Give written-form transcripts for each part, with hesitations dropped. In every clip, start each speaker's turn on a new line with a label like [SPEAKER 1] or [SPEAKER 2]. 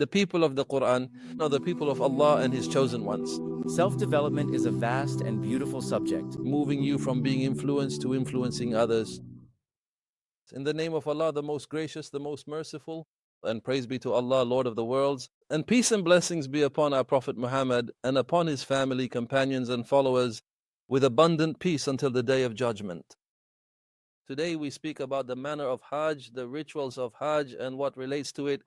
[SPEAKER 1] The people of the Quran are the people of Allah and His chosen ones.
[SPEAKER 2] Self-development is a vast and beautiful subject,
[SPEAKER 1] moving you from being influenced to influencing others. In the name of Allah, the most gracious, the most merciful, and praise be to Allah, Lord of the worlds, and peace and blessings be upon our Prophet Muhammad and upon his family, companions and followers, with abundant peace until the Day of Judgment. Today we speak about the manner of Hajj, the rituals of Hajj and what relates to it,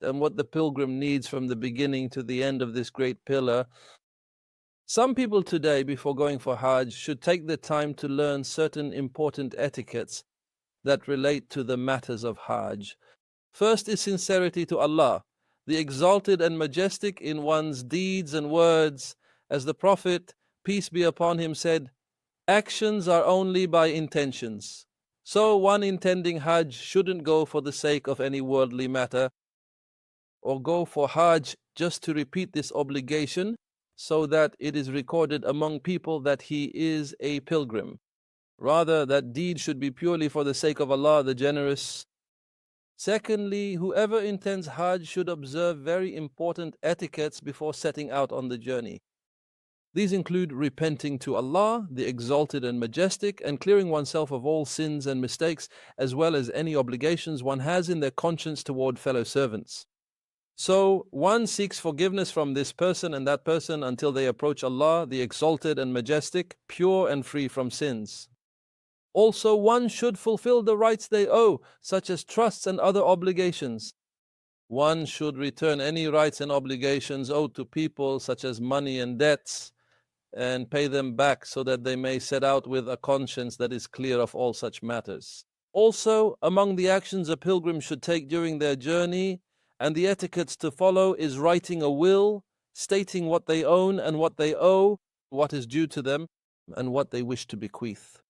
[SPEAKER 1] and what the pilgrim needs from the beginning to the end of this great pillar. Some people today, before going for Hajj, should take the time to learn certain important etiquettes that relate to the matters of Hajj. First is sincerity to Allah, the exalted and majestic in one's deeds and words. As the Prophet, peace be upon him, said, actions are only by intentions. So one intending Hajj shouldn't go for the sake of any worldly matter, or go for Hajj just to repeat this obligation so that it is recorded among people that he is a pilgrim. Rather, that deed should be purely for the sake of Allah the Generous. Secondly, whoever intends Hajj should observe very important etiquettes before setting out on the journey. These include repenting to Allah, the exalted and majestic, and clearing oneself of all sins and mistakes, as well as any obligations one has in their conscience toward fellow servants. So one seeks forgiveness from this person and that person until they approach Allah, the exalted and majestic, pure and free from sins. Also, one should fulfill the rights they owe, such as trusts and other obligations. One should return any rights and obligations owed to people, such as money and debts, and pay them back so that they may set out with a conscience that is clear of all such matters. Also, among the actions a pilgrim should take during their journey and the etiquettes to follow is writing a will, stating what they own and what they owe, what is due to them, and what they wish to bequeath.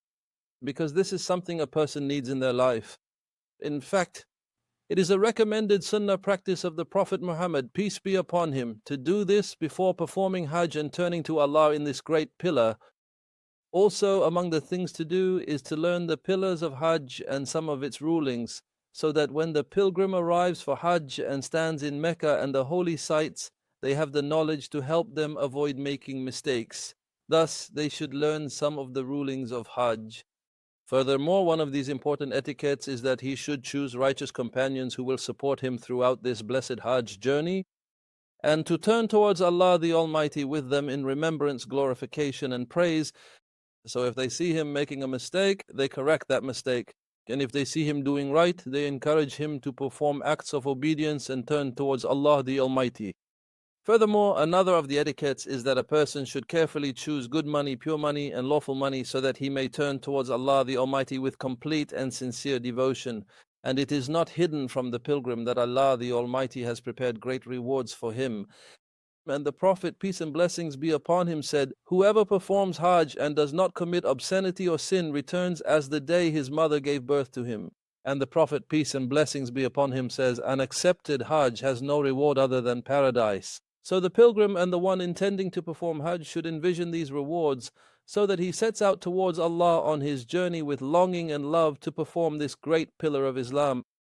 [SPEAKER 1] Because this is something a person needs in their life. In fact, it is a recommended sunnah practice of the Prophet Muhammad, peace be upon him, to do this before performing Hajj and turning to Allah in this great pillar. Also, among the things to do is to learn the pillars of Hajj and some of its rulings, so that when the pilgrim arrives for Hajj and stands in Mecca and the holy sites, they have the knowledge to help them avoid making mistakes. Thus, they should learn some of the rulings of Hajj. Furthermore, one of these important etiquettes is that he should choose righteous companions who will support him throughout this blessed Hajj journey, and to turn towards Allah the Almighty with them in remembrance, glorification and praise. So if they see him making a mistake, they correct that mistake. And if they see him doing right, they encourage him to perform acts of obedience and turn towards Allah the Almighty. Furthermore, another of the etiquettes is that a person should carefully choose good money, pure money, and lawful money so that he may turn towards Allah the Almighty with complete and sincere devotion. And it is not hidden from the pilgrim that Allah the Almighty has prepared great rewards for him. And the Prophet, peace and blessings be upon him, said, whoever performs Hajj and does not commit obscenity or sin returns as the day his mother gave birth to him. And the Prophet, peace and blessings be upon him, says, an accepted Hajj has no reward other than paradise. So the pilgrim and the one intending to perform Hajj should envision these rewards so that he sets out towards Allah on his journey with longing and love to perform this great pillar of Islam.